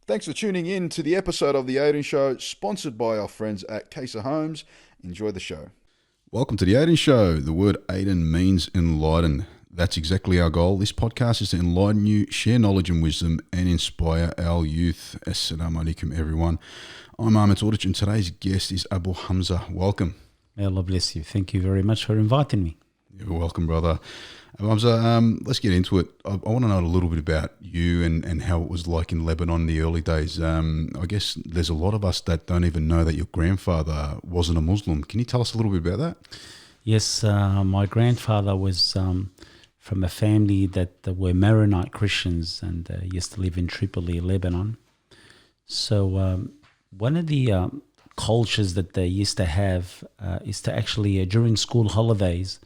Thanks for tuning in to the episode of The Aydin Show, sponsored by our friends at Casa Homes. Enjoy the show. Welcome to The Aydin Show. The word Aydin means enlighten. That's exactly our goal. This podcast is to enlighten you, share knowledge and wisdom, and inspire our youth. Assalamu alaikum, everyone. I'm Ahmed Audich, and today's guest is Abu Hamza. Welcome. May Allah bless you. Thank you very much for inviting me. You're welcome, brother. Hamza, let's get into it. I want to know a little bit about you and how it was like in Lebanon in the early days. I guess there's a lot of us that don't even know that your grandfather wasn't a Muslim. Can you tell us a little bit about that? Yes, my grandfather was from a family that were Maronite Christians and used to live in Tripoli, Lebanon. So one of the cultures that they used to have is to actually, during school holidays,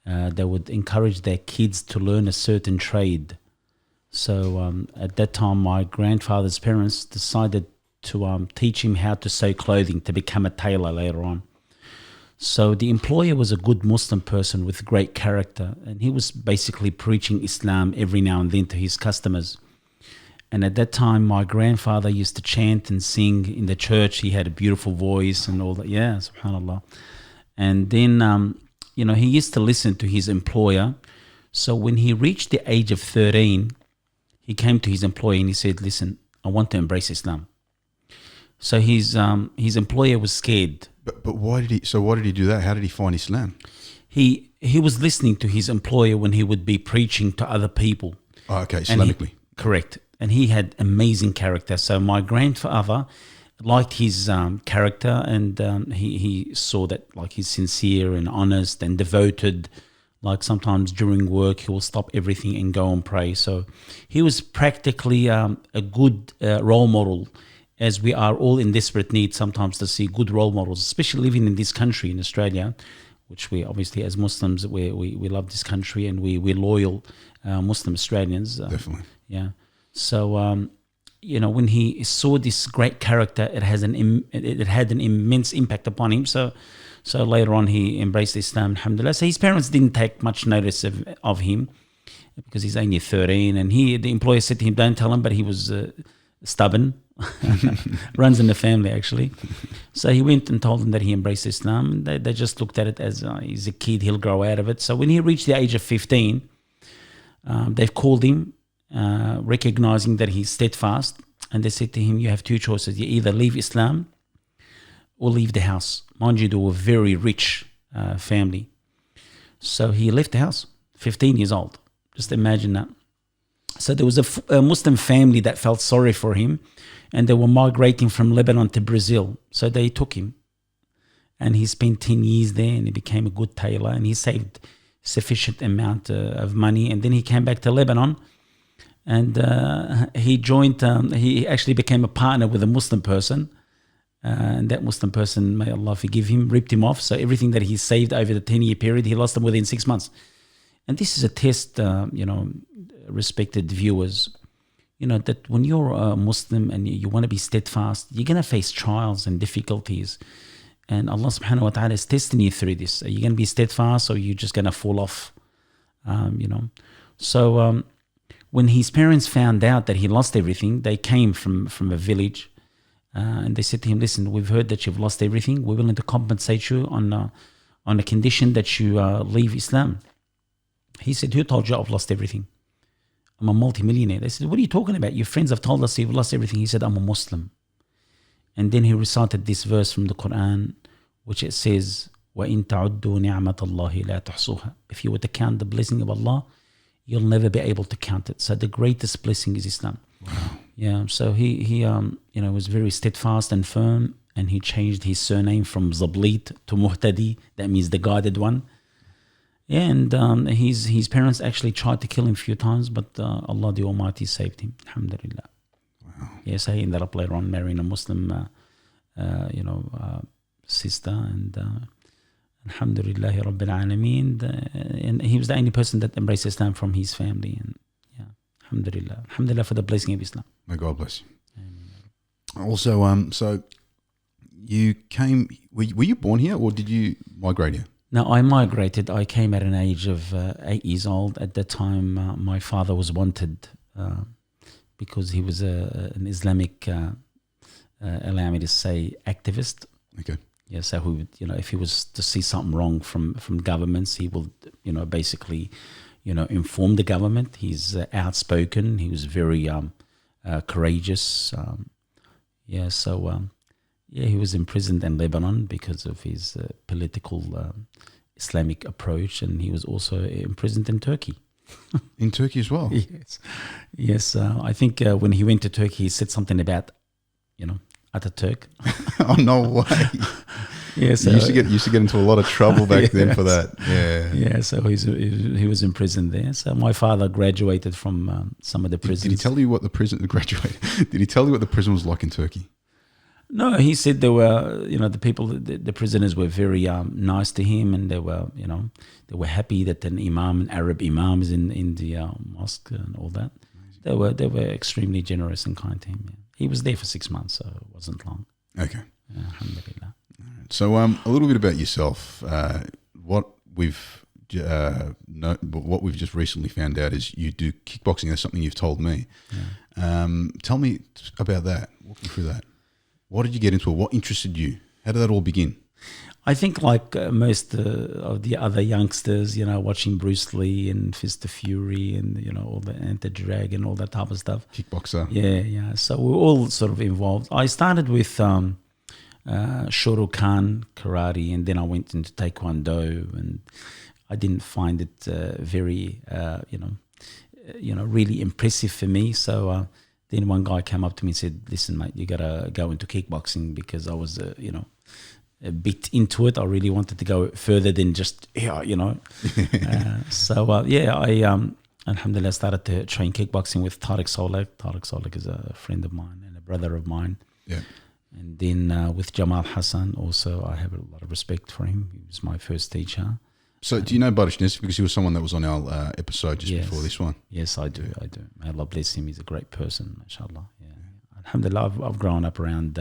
they would encourage their kids to learn a certain trade. So at that time, my grandfather's parents decided to teach him how to sew clothing, to become a tailor later on. So the employer was a good Muslim person with great character, and he was basically preaching Islam every now and then to his customers. And at that time, my grandfather used to chant and sing in the church. He had a beautiful voice and all that. Yeah, subhanAllah. And then he used to listen to his employer. So when he reached the age of 13, he came to his employer and he said, "Listen, I want to embrace Islam." So his employer was scared. But why did he do that? How did he find Islam? He was listening to his employer when he would be preaching to other people. Oh, okay, Islamically. Correct. And he had amazing character. So my grandfather liked his character, and he saw that like he's sincere and honest and devoted. Like sometimes during work he will stop everything and go and pray. So he was practically a good role model, as we are all in desperate need sometimes to see good role models, especially living in this country in Australia, which we obviously as Muslims we love this country and we're loyal Muslim Australians. Definitely. Yeah. So when he saw this great character, it had an immense impact upon him. So later on, he embraced Islam, alhamdulillah. So his parents didn't take much notice of him because he's only 13. And the employer said to him, "Don't tell him," but he was stubborn. Runs in the family, actually. So he went and told them that he embraced Islam. They just looked at it as he's a kid, he'll grow out of it. So when he reached the age of 15, they've called him, recognizing that he's steadfast, and they said to him, "You have two choices. You either leave Islam or leave the house." Mind you, they were a very rich family. So he left the house, 15 years old. Just imagine that. So there was a Muslim family that felt sorry for him, and they were migrating from Lebanon to Brazil. So they took him, and he spent 10 years there, and he became a good tailor, and he saved sufficient amount of money. And then he came back to Lebanon, and he joined, he actually became a partner with a Muslim person. And that Muslim person, may Allah forgive him, ripped him off. So everything that he saved over the 10-year period, he lost them within 6 months. And this is a test, respected viewers, that when you're a Muslim and you want to be steadfast, you're going to face trials and difficulties. And Allah subhanahu wa ta'ala is testing you through this. Are you going to be steadfast, or are you just going to fall off? So when his parents found out that he lost everything, they came from a village, and they said to him, "Listen, we've heard that you've lost everything. We're willing to compensate you on a condition that you leave Islam." He said, "Who told you I've lost everything? I'm a multimillionaire." They said, "What are you talking about? Your friends have told us you've lost everything." He said, "I'm a Muslim." And then he recited this verse from the Quran, which it says, وَإِن تَعُدُّوا نِعْمَةَ اللَّهِ لَا تُحْصُوهَا. If you were to count the blessing of Allah, you'll never be able to count it. So the greatest blessing is Islam. Wow. Yeah. So he was very steadfast and firm, and he changed his surname from Zablit to Muhtadi. That means the guided one. Yeah, and his parents actually tried to kill him a few times, but Allah the Almighty saved him. Alhamdulillah. Wow. Yes, he ended up later on marrying a Muslim, sister, and Alhamdulillah Rabbil Alameen. And he was the only person that embraced Islam from his family. And yeah, Alhamdulillah. Alhamdulillah for the blessing of Islam. May God bless you. Also, so you came, were you born here or did you migrate here? No, I migrated. I came at an age of 8 years old. At that time, my father was wanted because he was an Islamic, allow me to say, activist. Okay. Yeah, so he would, if he was to see something wrong from governments, he will, basically, inform the government. He's outspoken. He was very courageous. He was imprisoned in Lebanon because of his political Islamic approach, and he was also imprisoned in Turkey. In Turkey as well? Yes. I think when he went to Turkey, he said something about, Ataturk. Oh, no way. Yeah, so, you used to get into a lot of trouble back then for that. Yeah. Yeah, so he was in prison there. So my father graduated from some of the prisons. Did he tell you what the prison graduated? Did he tell you what the prison was like in Turkey? No, he said there were, the people, the prisoners were very nice to him, and they were happy that an imam, an Arab imam, is in the mosque and all that. Amazing. They were extremely generous and kind to him. Yeah. He was there for 6 months, so it wasn't long. Okay. Alhamdulillah. So a little bit about yourself. What we've just recently found out is you do kickboxing. That's something you've told me. Yeah. Tell me about that. Walk me through that. What did you get into it? What interested you? How did that all begin? I think like most of the other youngsters, watching Bruce Lee and Fist of Fury and, all the Enter Dragon, all that type of stuff. Kickboxer. Yeah. So we're all sort of involved. I started with Shotokan, karate, and then I went into Taekwondo, and I didn't find it very, really impressive for me. So then one guy came up to me and said, "Listen, mate, you got to go into kickboxing," because I was, a bit into it. I really wanted to go further than just, I alhamdulillah, started to train kickboxing with Tariq Solek. Tariq Solek is a friend of mine and a brother of mine. Yeah. And then with Jamal Hassan, also, I have a lot of respect for him. He was my first teacher. So do you know Badishnes? Because he was someone that was on our episode just before this one. Yes, I do. May Allah bless him. He's a great person, mashallah. Yeah. Alhamdulillah, I've grown up around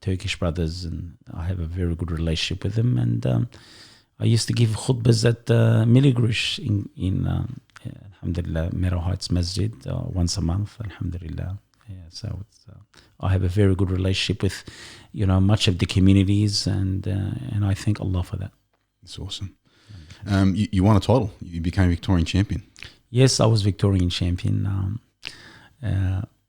Turkish brothers, and I have a very good relationship with them. And I used to give khutbas at Milligrush in alhamdulillah, Meadow Heights Masjid once a month, alhamdulillah. Yeah, so it's, I have a very good relationship with, much of the communities, and I thank Allah for that. That's awesome. You won a title. You became Victorian champion. Yes, I was Victorian champion.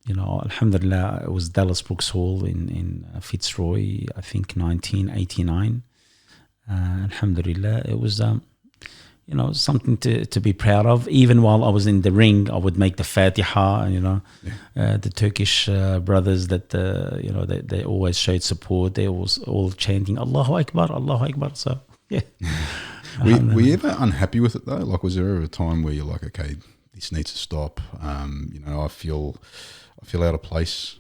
Alhamdulillah, it was Dallas Brooks Hall in Fitzroy, I think 1989. Alhamdulillah, it was something to be proud of. Even while I was in the ring, I would make the Fatiha, and the Turkish brothers that they always showed support. They was all chanting Allahu Akbar, Allahu Akbar. So yeah. Were you ever unhappy with it though? Like, was there ever a time where you're like, okay, this needs to stop? I feel out of place.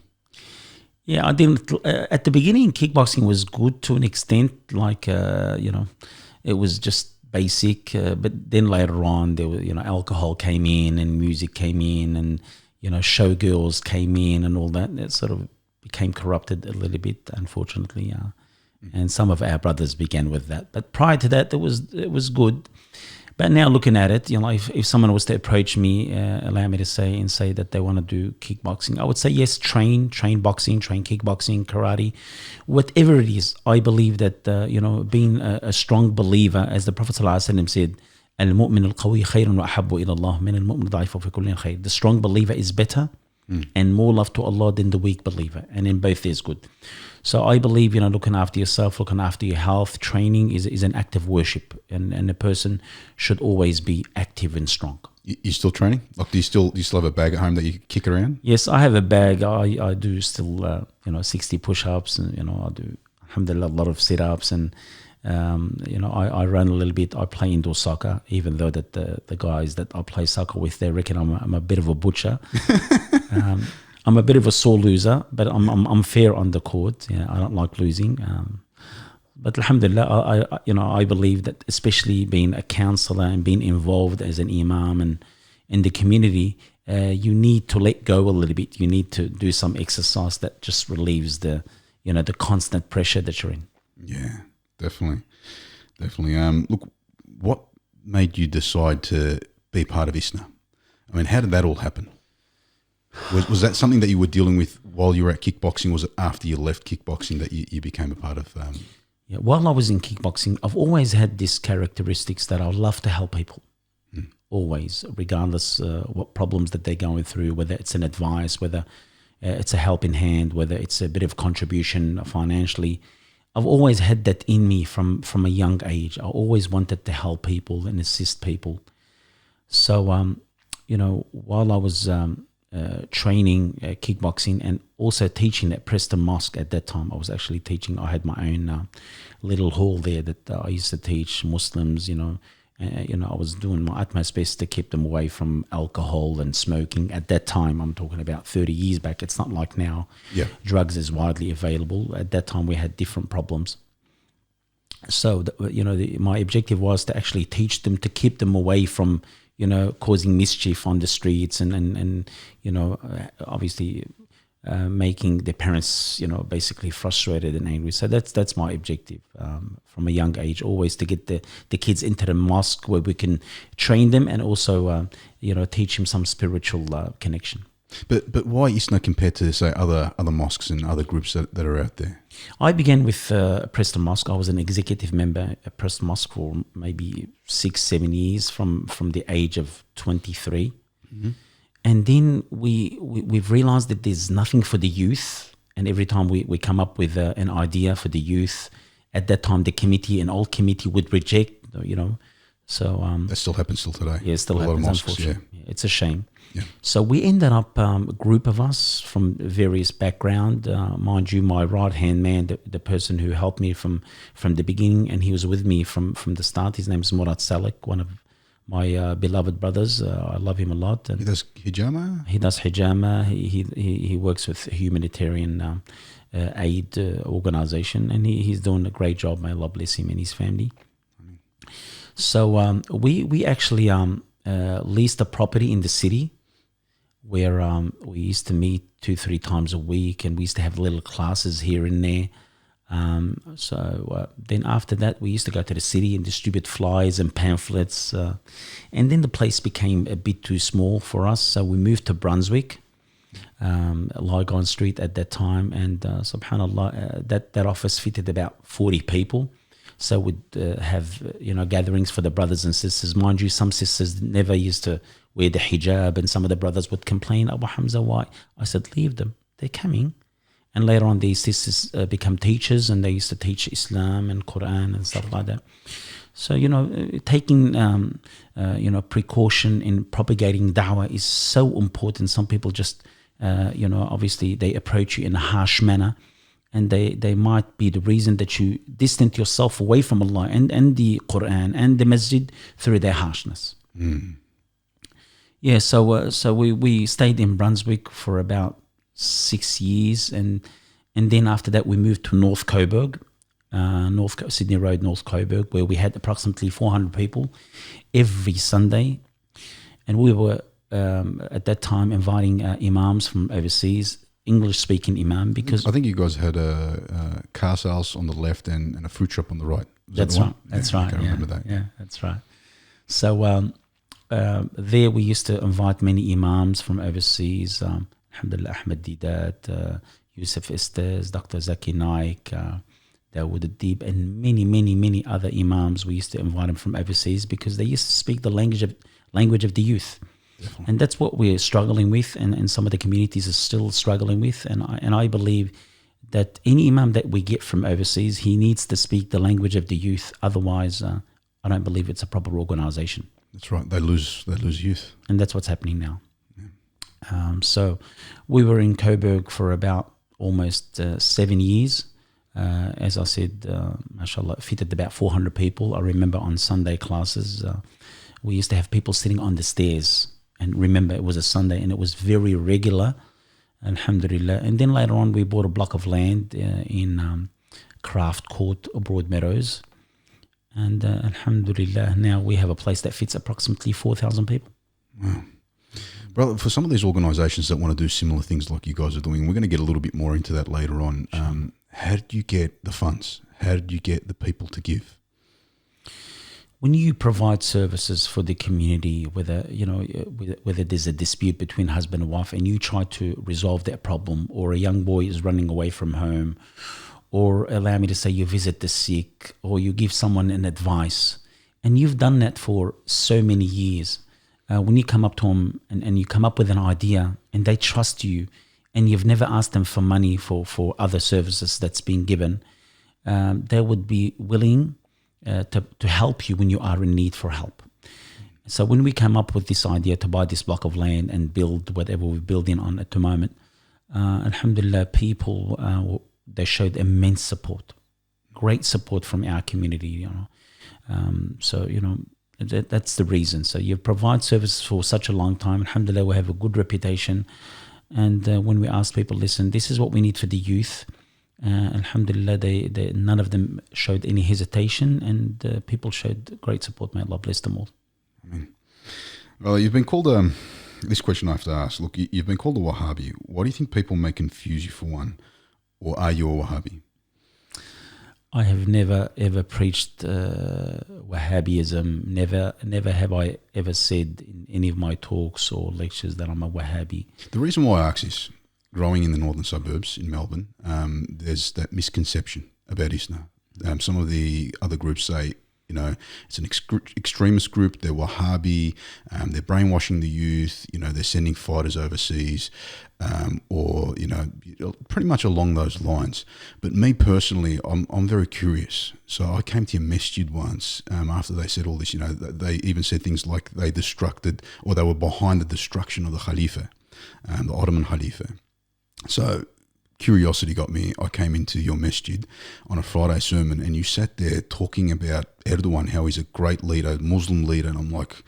Yeah, I didn't. At the beginning, kickboxing was good to an extent. Like, it was just basic. But then later on, there was, alcohol came in and music came in, and showgirls came in and all that. It sort of became corrupted a little bit, unfortunately. And some of our brothers began with that. But prior to that, it was good. But now looking at it, if someone was to approach me, allow me to say that they want to do kickboxing, I would say yes, train boxing, train kickboxing, karate, whatever it is. I believe that, being a strong believer, as the Prophet ﷺ said, "Al-mu'min al-qawi khayrun wa ahabbu ila Allah min al-mu'min al-da'ifu fi kulli khayr." The strong believer is better and more love to Allah than the weak believer. And in both there's good. So I believe, looking after yourself, looking after your health, training is an act of worship, and a person should always be active and strong. You still training? Like, do you still have a bag at home that you kick around? Yes, I have a bag. I do still 60 push-ups, and I do, alhamdulillah, a lot of sit-ups, and I run a little bit. I play indoor soccer, even though that the guys that I play soccer with, they reckon I'm a bit of a butcher. I'm a bit of a sore loser, but I'm fair on the court. I don't like losing. But alhamdulillah, I believe that, especially being a counselor and being involved as an imam and in the community, you need to let go a little bit. You need to do some exercise that just relieves the constant pressure that you're in. Yeah, definitely. Look, what made you decide to be part of IISNA? I mean, how did that all happen? Was that something that you were dealing with while you were at kickboxing? Was it after you left kickboxing that you became a part of? Yeah, while I was in kickboxing, I've always had these characteristics that I love to help people. Always, regardless what problems that they're going through, whether it's an advice, whether it's a helping hand, whether it's a bit of contribution financially. I've always had that in me from a young age. I always wanted to help people and assist people. So, while I was training kickboxing and also teaching at Preston Mosque at that time, I was actually teaching. I had my own little hall there that I used to teach Muslims, I was doing my utmost best to keep them away from alcohol and smoking. At that time, I'm talking about 30 years back. It's not like now. Yeah. Drugs is widely available. At that time, we had different problems. So, my objective was to actually teach them, to keep them away from, causing mischief on the streets and obviously making their parents, basically frustrated and angry. So that's my objective from a young age, always to get the kids into the mosque where we can train them and also, teach them some spiritual connection. But why IISNA compared to, say, other mosques and other groups that are out there? I began with Preston Mosque. I was an executive member at Preston Mosque for maybe 6-7 years from the age of 23. Mm-hmm. And then we've realized that there's nothing for the youth. And every time we come up with an idea for the youth, at that time the committee, an old committee, would reject, So that still happens till today. Yeah, it still happens, unfortunately. Yeah. It's a shame. Yeah. So we ended up a group of us from various background. Mind you, my right-hand man, the person who helped me from the beginning, and he was with me from the start. His name is Murad Salek, one of my beloved brothers. I love him a lot. And he does hijama? He does hijama. He works with humanitarian aid organization, and he's doing a great job. May Allah bless him and his family. So we actually leased a property in the city where we used to meet 2-3 times a week, and we used to have little classes here and there. So then after that, we used to go to the city and distribute flyers and pamphlets. And then the place became a bit too small for us. So we moved to Brunswick, Lygon Street at that time. And subhanAllah, that office fitted about 40 people. So we'd have, gatherings for the brothers and sisters. Mind you, some sisters never used to wear the hijab, and some of the brothers would complain, Abu Hamza, why? I said, leave them. They're coming. And later on, these sisters become teachers, and they used to teach Islam and Quran and stuff like that. So, taking, precaution in propagating da'wah is so important. Some people just, obviously they approach you in a harsh manner, and they might be the reason that you distance yourself away from Allah and the Quran and the masjid through their harshness. Mm. Yeah, so we stayed in Brunswick for about 6 years, and then after that we moved to North Coburg, Sydney Road, North Coburg, where we had approximately 400 people every Sunday, and we were at that time inviting Imams from overseas, English-speaking Imam, because I think you guys had a car sales on the left and a fruit shop on the right. That's right. That's right. I remember that. Yeah, that's right. So there we used to invite many Imams from overseas. Alhamdulillah, Ahmed Didat, Yusuf Estes, Dr. Zaki Naik, Dawood Adib, and many other Imams. We used to invite them from overseas because they used to speak the language of the youth. Definitely. And that's what we're struggling with, and some of the communities are still struggling with. And I believe that any Imam that we get from overseas, he needs to speak the language of the youth. Otherwise, I don't believe it's a proper organization. That's right. They lose youth. And that's what's happening now. Yeah. So we were in Coburg for about almost 7 years. As I said, mashallah, fitted about 400 people. I remember on Sunday classes, we used to have people sitting on the stairs. And remember, it was a Sunday, and it was very regular, alhamdulillah. And then later on, we bought a block of land in Craft Court, Broadmeadows. And alhamdulillah, now we have a place that fits approximately 4,000 people. Wow. Brother, for some of these organisations that want to do similar things like you guys are doing, we're going to get a little bit more into that later on. How did you get the funds? How did you get the people to give? when you provide services for the community, whether there's a dispute between husband and wife, and you try to resolve that problem, or a young boy is running away from home, or allow me to say you visit the sick, or you give someone an advice, and you've done that for so many years. When you come up to them and you come up with an idea and they trust you, and you've never asked them for money for other services that's been given, they would be willing to help you when you are in need for help. So when we came up with this idea to buy this block of land and build whatever we're building on at the moment, alhamdulillah, people, they showed immense support, great support from our community, So, that's the reason. So you provide services for such a long time. Alhamdulillah, we have a good reputation. And when we ask people, listen, this is what we need for the youth, alhamdulillah, they none of them showed any hesitation, and people showed great support. May Allah bless them all. Amen. Well, you've been called this question I have to ask. Look, you've been called a Wahhabi. Why do you think people may confuse you for one? Or are you a Wahhabi? I have never ever preached Wahhabism. Never have I ever said in any of my talks or lectures that I'm a Wahhabi. The reason why I ask is, growing in the northern suburbs in Melbourne, there's that misconception about IISNA. Some of the other groups say, it's an extremist group, they're Wahhabi, they're brainwashing the youth, they're sending fighters overseas, or pretty much along those lines. But me personally, I'm very curious. So I came to your masjid once after they said all this. They even said things like they were behind the destruction of the Khalifa, the Ottoman Khalifa. So curiosity got me. I came into your masjid on a Friday sermon, and you sat there talking about Erdogan, how he's a great leader, Muslim leader, and I'm like,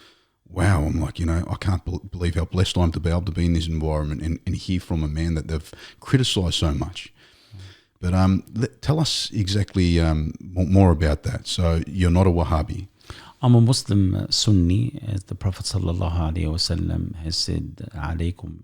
wow, I can't believe how blessed I am to be able to be in this environment and hear from a man that they've criticised so much. But tell us exactly more about that. So you're not a Wahhabi. I'm a Muslim Sunni, as the Prophet ﷺ has said, alaykum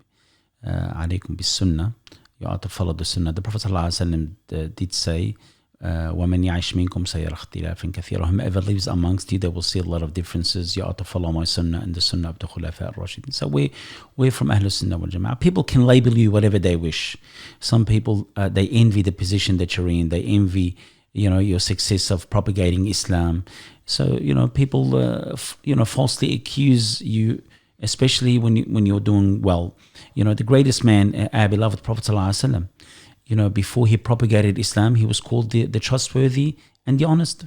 bis-sunnah. You are to follow the Sunnah. The Prophet ﷺ did say, وَمَنْ يَعِشْ مِنْكُمْ سَيَرَى اخْتِلَافًا كَثِيرًا. Whomever lives amongst you, they will see a lot of differences. You are to follow my Sunnah and the Sunnah of the Khulafa al-Rashidin. So we're from Ahlul Sunnah wal Jama'ah. People can label you whatever they wish. Some people, they envy the position that you're in. They envy, your success of propagating Islam. So, people, falsely accuse you, especially when you're doing well. The greatest man, our beloved Prophet ﷺ, before he propagated Islam, he was called the trustworthy and the honest.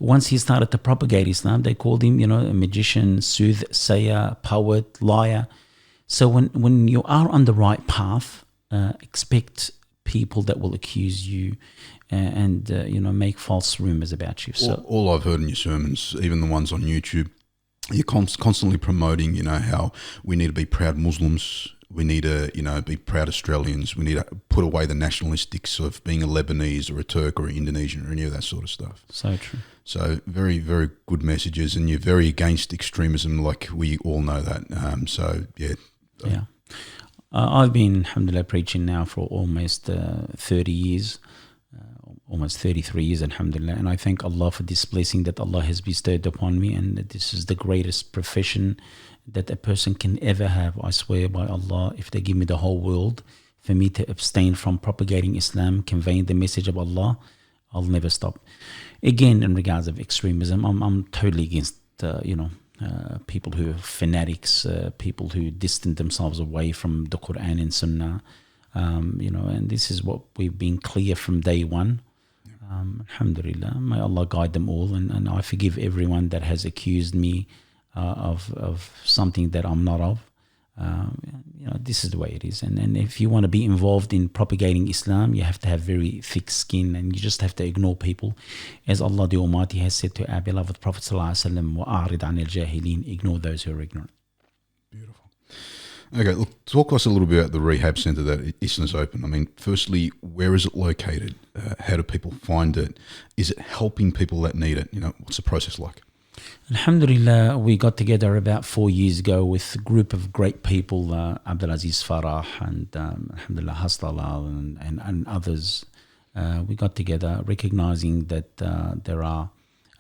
Once he started to propagate Islam, they called him, a magician, soothsayer, poet, liar. So when you are on the right path, expect people that will accuse you and make false rumors about you. So all I've heard in your sermons, even the ones on YouTube, you're constantly promoting, how we need to be proud Muslims. We need to, be proud Australians. We need to put away the nationalistics of being a Lebanese or a Turk or an Indonesian or any of that sort of stuff. So true. So very, very good messages, and you're very against extremism, like we all know that. Yeah. I've been, alhamdulillah, preaching now for almost 30 years, almost 33 years, alhamdulillah. And I thank Allah for this blessing that Allah has bestowed upon me, and this is the greatest profession that a person can ever have. I swear by Allah, if they give me the whole world for me to abstain from propagating Islam, conveying the message of Allah, I'll never stop. Again, in regards of extremism, I'm totally against, people who are fanatics, people who distance themselves away from the Quran and Sunnah, and this is what we've been clear from day one. Alhamdulillah, may Allah guide them all, and I forgive everyone that has accused me of something that I'm not of. This is the way it is, and if you want to be involved in propagating Islam, you have to have very thick skin, and you just have to ignore people, as Allah the Almighty has said to our beloved Prophet ﷺ, وَأَعْرِضْ عَنِ الْجَاهِلِينَ, ignore those who are ignorant. Beautiful. Okay, look, talk to us a little bit about the rehab centre that IISNA's open. I mean, firstly, where is it located? How do people find it? Is it helping people that need it? What's the process like? Alhamdulillah, we got together about 4 years ago with a group of great people, Abdulaziz Farah and Alhamdulillah Hastalal and others. We got together recognizing that there are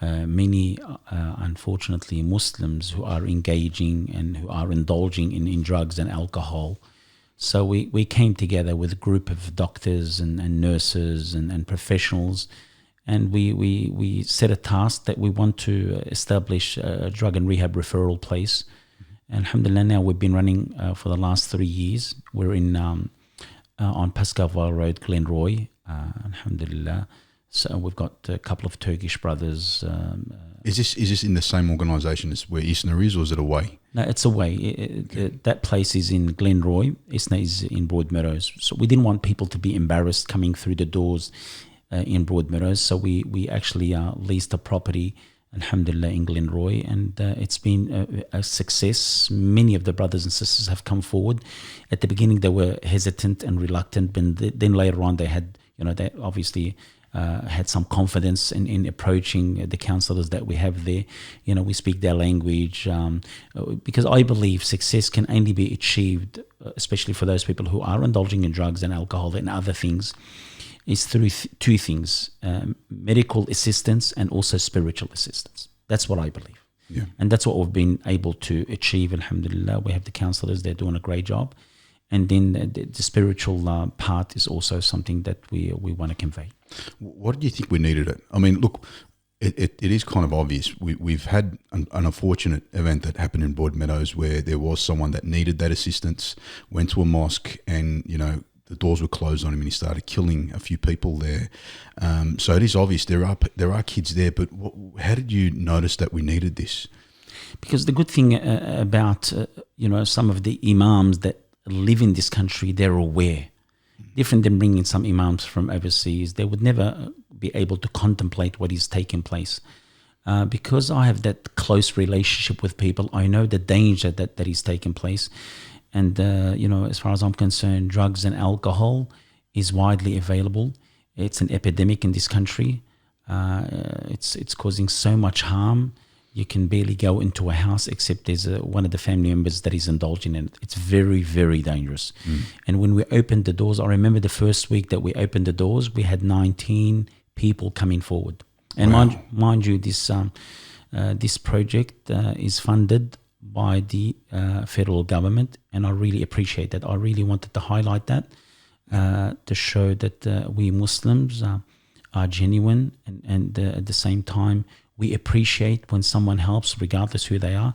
many, unfortunately, Muslims who are engaging and who are indulging in drugs and alcohol. So we came together with a group of doctors and nurses and professionals, and we set a task that we want to establish a drug and rehab referral place. And alhamdulillah, now we've been running for the last 3 years. We're in on Pascal Road, Glenroy, alhamdulillah. So we've got a couple of Turkish brothers. Is this in the same organisation as where IISNA is, or is it away? No, it's away. That place is in Glenroy. IISNA is in Broadmeadows. So we didn't want people to be embarrassed coming through the doors in Broadmeadows. So we actually leased a property, alhamdulillah, in Glenroy, and it's been a success. Many of the brothers and sisters have come forward. At the beginning, they were hesitant and reluctant, but then later on, they had, they obviously had some confidence in approaching the counsellors that we have there. We speak their language, because I believe success can only be achieved, especially for those people who are indulging in drugs and alcohol and other things, is through two things: medical assistance and also spiritual assistance. That's what I believe. Yeah. And that's what we've been able to achieve, alhamdulillah. We have the counsellors, they're doing a great job. And then the spiritual part is also something that we want to convey. What do you think we needed it? I mean, look, it is kind of obvious. We've had an unfortunate event that happened in Broadmeadows where there was someone that needed that assistance, went to a mosque, and, the doors were closed on him and he started killing a few people there. So it is obvious there are kids there, but how did you notice that we needed this? Because the good thing about, some of the Imams that live in this country, they're aware. Different than bringing some Imams from overseas. They would never be able to contemplate what is taking place. Because I have that close relationship with people, I know the danger that is taking place. And, as far as I'm concerned, drugs and alcohol is widely available. It's an epidemic in this country. It's causing so much harm. You can barely go into a house except there's one of the family members that is indulging in it. It's very, very dangerous. And when we opened the doors, I remember the first week that we opened the doors, we had 19 people coming forward. And wow. mind you, this project is funded by the federal government, and I really appreciate that. I really wanted to highlight that to show that we Muslims are genuine, and at the same time, we appreciate when someone helps, regardless who they are.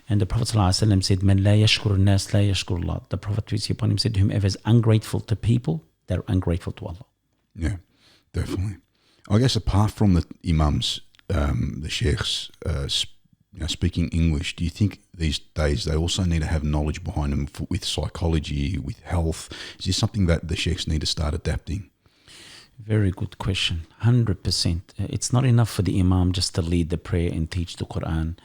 And the Prophet ﷺ said, "Man la yashkur nas la yashkur Allah." The Prophet, peace be upon him, said, "Whomever is ungrateful to people, they're ungrateful to Allah." Yeah, definitely. I guess apart from the Imams, the Sheikhs, speaking English, do you think these days they also need to have knowledge behind them with psychology, with health? Is this something that the Sheikhs need to start adapting? Very good question. 100%. It's not enough for the Imam just to lead the prayer and teach the Quran.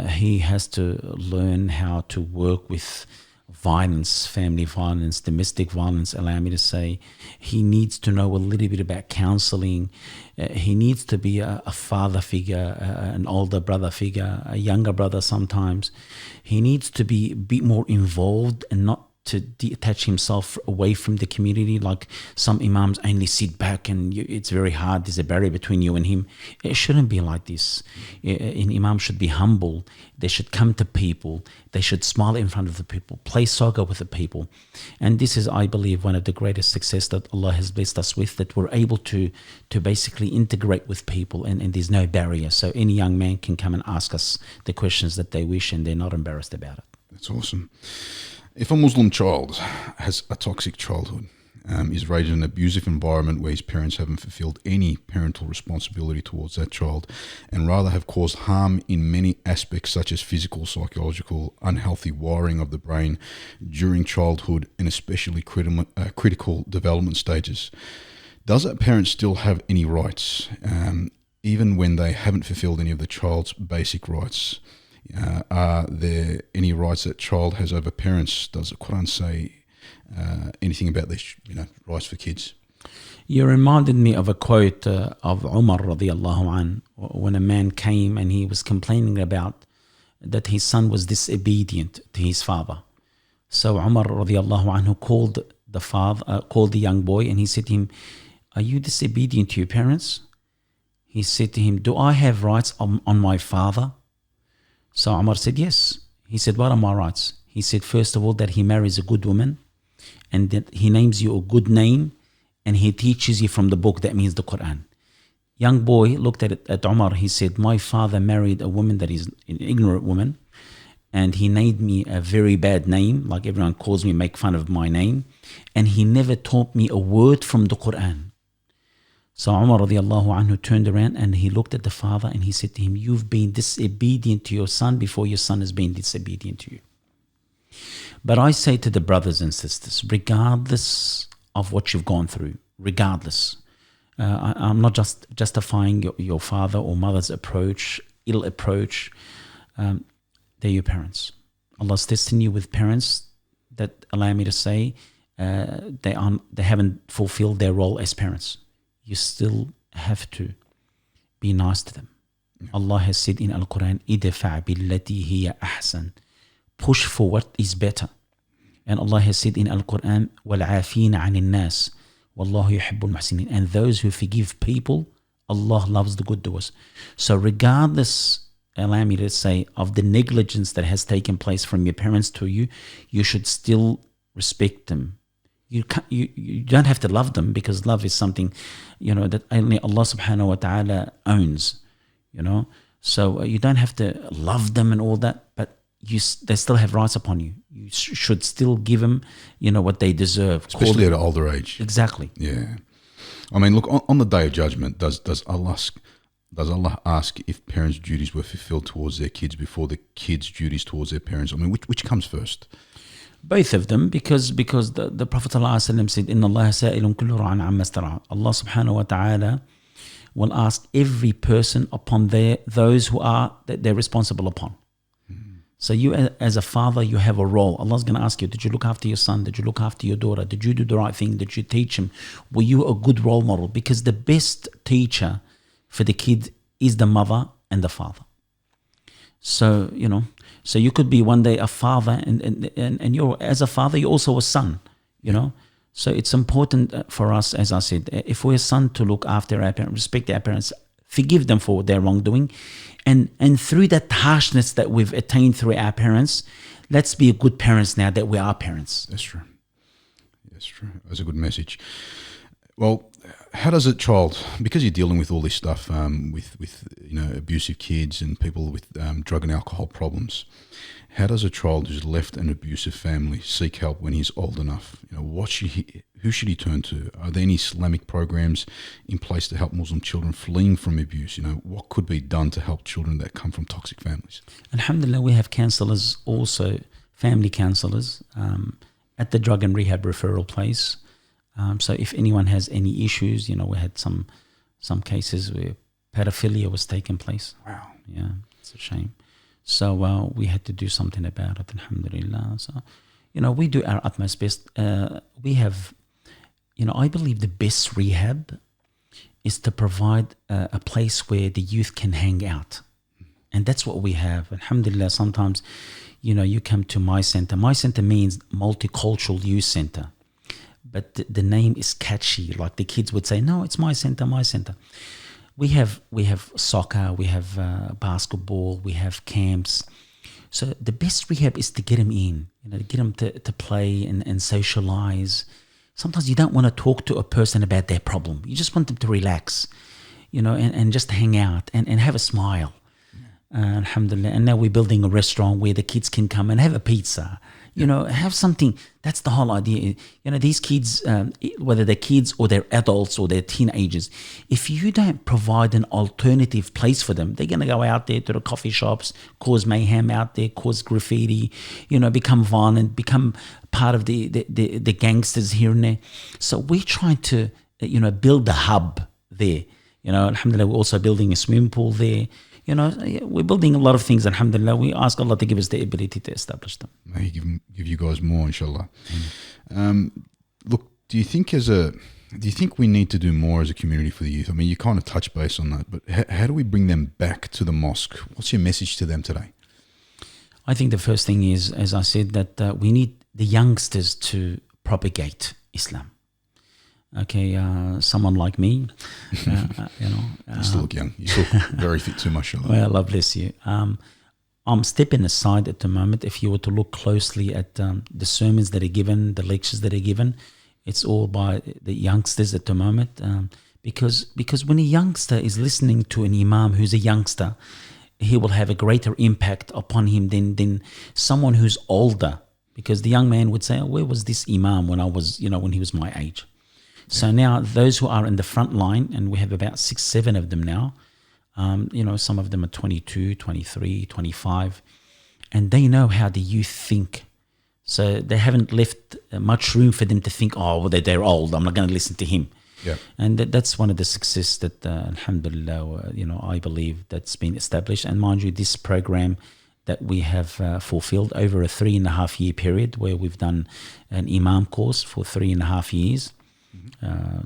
He has to learn how to work with violence, family violence, domestic violence, allow me to say. He needs to know a little bit about counseling. He needs to be a father figure, an older brother figure, a younger brother sometimes. He needs to be a bit more involved and not to detach himself away from the community. Like some Imams only sit back and it's very hard. There's a barrier between you and him. It shouldn't be like this. An Imam should be humble. They should come to people. They should smile in front of the people, play soccer with the people. And this is, I believe, one of the greatest success that Allah has blessed us with, that we're able to basically integrate with people, and there's no barrier. So any young man can come and ask us the questions that they wish, and they're not embarrassed about it. That's awesome. If a Muslim child has a toxic childhood, is raised in an abusive environment where his parents haven't fulfilled any parental responsibility towards that child, and rather have caused harm in many aspects such as physical, psychological, unhealthy wiring of the brain during childhood, and especially critical development stages, does that parent still have any rights, even when they haven't fulfilled any of the child's basic rights? Are there any rights that child has over parents? Does the Quran say anything about these, rights for kids? You reminded me of a quote of Umar radiallahu an, when a man came and he was complaining about that his son was disobedient to his father. So Umar radiallahu anhu called the young boy, and he said to him, "Are you disobedient to your parents?" he said to him, do I have rights on my father? So Umar said, yes. He said, what are my rights? He said, first of all, that he marries a good woman, and that he names you a good name, and he teaches you from the book, that means the Quran. Young boy looked at Umar. He said, my father married a woman that is an ignorant woman, and he named me a very bad name, like everyone calls me, make fun of my name, and he never taught me a word from the Quran. So Umar radiallahu anhu turned around and he looked at the father and he said to him, you've been disobedient to your son before your son has been disobedient to you. But I say to the brothers and sisters, regardless of what you've gone through, regardless, I'm not just justifying your father or mother's ill approach. They're your parents. Allah's testing you with parents that, allow me to say, they haven't fulfilled their role as parents. You still have to be nice to them. Allah has said in Al-Quran, idfa' billati hiya ahsan. Push for what is better. And Allah has said in Al-Quran, وَالْعَافِينَ عَنِ النَّاسِ وَاللَّهُ يُحِبُّ الْمُحْسِنِينَ. And those who forgive people, Allah loves the good doers. So regardless, allow me to say, of the negligence that has taken place from your parents to you, you should still respect them. You don't have to love them, because love is something, that only Allah subhanahu wa ta'ala owns, So you don't have to love them and all that, but they still have rights upon you. You should still give them, what they deserve. Especially at an older age. Exactly. Yeah. I mean, look, on the Day of Judgment, does Allah ask if parents' duties were fulfilled towards their kids before the kids' duties towards their parents? I mean, which comes first? Both of them, because the Prophet ﷺ said, Inna Allah sa'ilun kullu ra'an amma istara'a. Allah subhanahu wa ta'ala will ask every person upon those who are that they're responsible upon. So you as a father, you have a role. Allah's going to ask you, did you look after your son? Did you look after your daughter? Did you do the right thing? Did you teach him? Were you a good role model? Because the best teacher for the kid is the mother and the father. So, so you could be one day a father, and you're, as a father, you're also a son, So it's important for us, as I said, if we're a son, to look after our parents, respect our parents, forgive them for their wrongdoing, and through that harshness that we've attained through our parents, let's be good parents now that we are parents. That's true. That's true. That's a good message. Well, how does a child, because you're dealing with all this stuff, with abusive kids and people with drug and alcohol problems, how does a child who's left an abusive family seek help when he's old enough? Who should he turn to? Are there any Islamic programs in place to help Muslim children fleeing from abuse? What could be done to help children that come from toxic families? Alhamdulillah, we have counsellors also, family counsellors, at the drug and rehab referral place. So if anyone has any issues, we had some cases where pedophilia was taking place. Wow. Yeah, it's a shame. So we had to do something about it, alhamdulillah. So, we do our utmost best. We have, I believe the best rehab is to provide a place where the youth can hang out. And that's what we have. Alhamdulillah, sometimes, you come to MyCentre. MyCentre means Multicultural Youth Centre. But the name is catchy. Like the kids would say, no, it's MyCentre, MyCentre. We have soccer, we have basketball, we have camps. So the best rehab is to get them in, to get them to play and socialize. Sometimes you don't want to talk to a person about their problem. You just want them to relax, and just hang out and have a smile. Alhamdulillah. And now we're building a restaurant where the kids can come and have a pizza. Have something. That's the whole idea. These kids, whether they're kids or they're adults or they're teenagers, if you don't provide an alternative place for them, they're going to go out there to the coffee shops, cause mayhem out there, cause graffiti, become violent, become part of the gangsters here and there. So we're trying to, build a hub there. Alhamdulillah, we're also building a swimming pool there. We're building a lot of things, alhamdulillah. We ask Allah to give us the ability to establish them. May He give you guys more, inshallah. Look, do you think we need to do more as a community for the youth? I mean, you kind of touched base on that, but how do we bring them back to the mosque? What's your message to them today? I think the first thing is, as I said, that we need the youngsters to propagate Islam. Okay, someone like me, You still look young. You still very fit too, mashallah. well, Allah bless you. I'm stepping aside at the moment. If you were to look closely at the sermons that are given, the lectures that are given, it's all by the youngsters at the moment. Because when a youngster is listening to an imam who's a youngster, he will have a greater impact upon him than someone who's older. Because the young man would say, oh, where was this imam when I was, when he was my age? So now those who are in the front line, and we have about 6, 7 of them now, some of them are 22, 23, 25, and they know how the youth think. So they haven't left much room for them to think, oh, well, they're old, I'm not going to listen to him. Yeah. And that's one of the success that, alhamdulillah, I believe that's been established. And mind you, this program that we have fulfilled over a 3.5 year period, where we've done an Imam course for 3.5 years.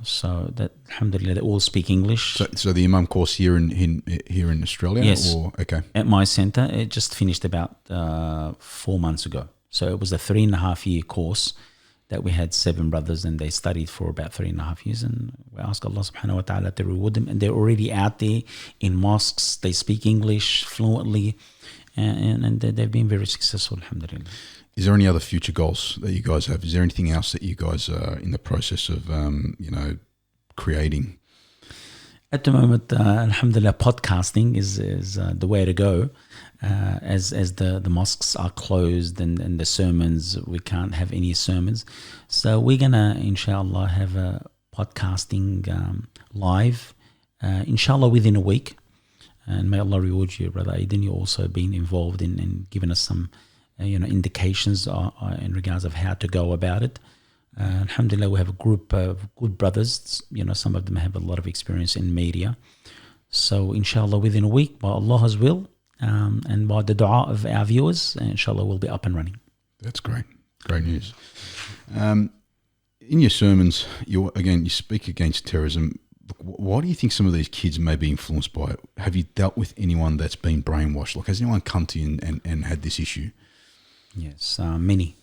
So that, alhamdulillah, they all speak English. So the Imam course here in Australia? Yes. Or, okay. At MyCentre, it just finished about 4 months ago. So it was a 3.5 year course that we had 7 brothers, and they studied for about 3.5 years, and we ask Allah subhanahu wa ta'ala to reward them. And they're already out there in mosques. They speak English fluently, and they've been very successful, alhamdulillah. Is there any other future goals that you guys have? Is there anything else that you guys are in the process of, creating? At the moment, alhamdulillah, podcasting is the way to go. As the mosques are closed and the sermons, we can't have any sermons. So we're going to, inshallah, have a podcasting live, inshallah, within a week. And may Allah reward you, Brother Aydin. You've also been involved in giving us some indications in regards of how to go about it. Alhamdulillah, we have a group of good brothers. Some of them have a lot of experience in media. So inshallah, within a week, by Allah's will, and by the dua of our viewers, inshallah, we'll be up and running. That's great. Great news. In your sermons, you speak against terrorism. Why do you think some of these kids may be influenced by it? Have you dealt with anyone that's been brainwashed? Like, has anyone come to you and had this issue? Yes, many.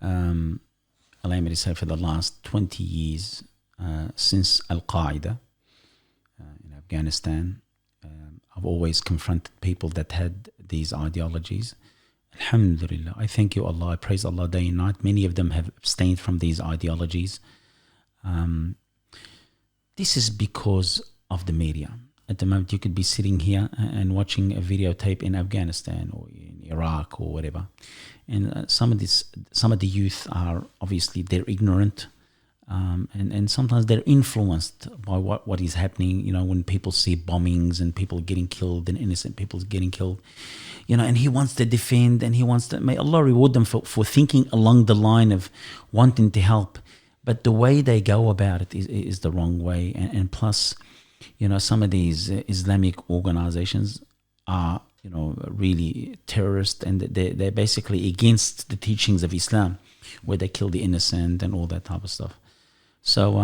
Allow me to say, for the last 20 years, since Al-Qaeda in Afghanistan, I've always confronted people that had these ideologies. Alhamdulillah, I thank you, Allah. I praise Allah day and night. Many of them have abstained from these ideologies. This is because of the media. At the moment, you could be sitting here and watching a videotape in Afghanistan or in Iraq or whatever, and some of the youth are obviously they're ignorant, and sometimes they're influenced by what is happening. When people see bombings and people getting killed and innocent people getting killed, and he wants to defend and he wants to. May Allah reward them for thinking along the line of wanting to help, but the way they go about it is the wrong way, and plus. Some of these Islamic organizations are, really terrorist, and they're basically against the teachings of Islam, where they kill the innocent and all that type of stuff. So,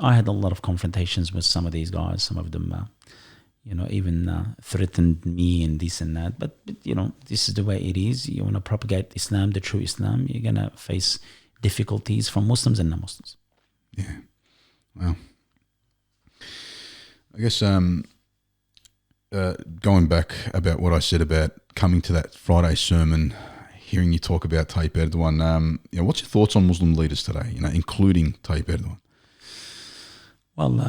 I had a lot of confrontations with some of these guys. Some of them, even threatened me and this and that. But, this is the way it is. You want to propagate Islam, the true Islam, you're going to face difficulties from Muslims and non-Muslims. Yeah. Well. I guess going back about what I said about coming to that Friday sermon, hearing you talk about Tayyip Erdogan, what's your thoughts on Muslim leaders today, including Tayyip Erdogan? Well,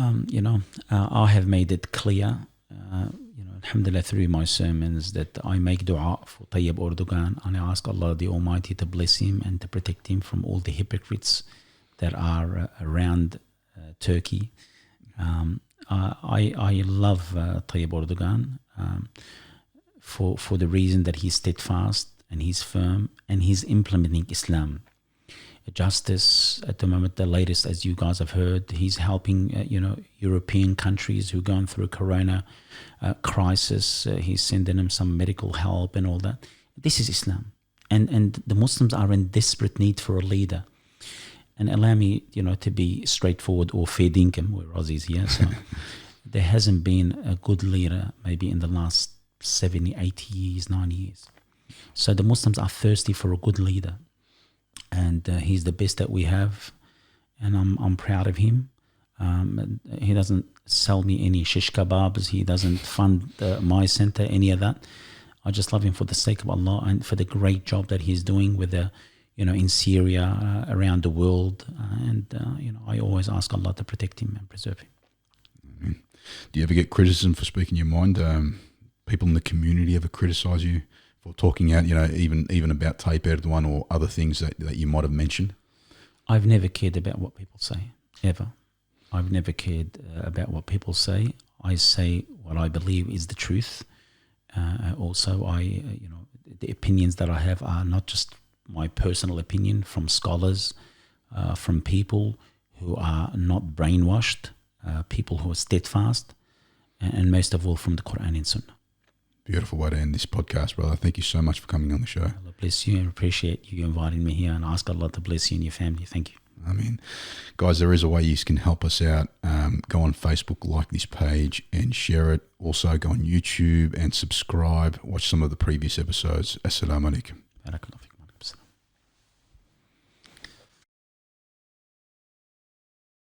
I have made it clear, alhamdulillah, through my sermons, that I make dua for Tayyip Erdogan, and I ask Allah the Almighty to bless him and to protect him from all the hypocrites that are around Turkey. I love Tayyip Erdogan for the reason that he's steadfast and he's firm and he's implementing Islam. Justice at the moment, the latest, as you guys have heard, he's helping European countries who are going through corona crisis. He's sending them some medical help and all that. This is Islam, and the Muslims are in desperate need for a leader. And allow me, to be straightforward, or fair dinkum, we're Aussies here. So there hasn't been a good leader maybe in the last 70, 80 years, 90 years. So the Muslims are thirsty for a good leader. And he's the best that we have. and I'm proud of him. He doesn't sell me any shish kebabs. He doesn't fund MyCentre, any of that. I just love him for the sake of Allah and for the great job that he's doing with the, in Syria, around the world. I always ask Allah to protect him and preserve him. Mm-hmm. Do you ever get criticism for speaking your mind? People in the community ever criticise you for talking out, even about Tape Erdogan or other things that you might have mentioned? I've never cared about what people say, ever. I've never cared about what people say. I say what I believe is the truth. Also, the opinions that I have are not just my personal opinion, from scholars, from people who are not brainwashed, people who are steadfast, and most of all from the Quran and Sunnah. Beautiful way to end this podcast, brother. Thank you so much for coming on the show. Allah bless you, and appreciate you inviting me here, and ask Allah to bless you and your family. Thank you. I mean, guys, there is a way you can help us out. Go on Facebook, like this page, and share it. Also, go on YouTube and subscribe. Watch some of the previous episodes. Assalamu alaikum. Barakallahu.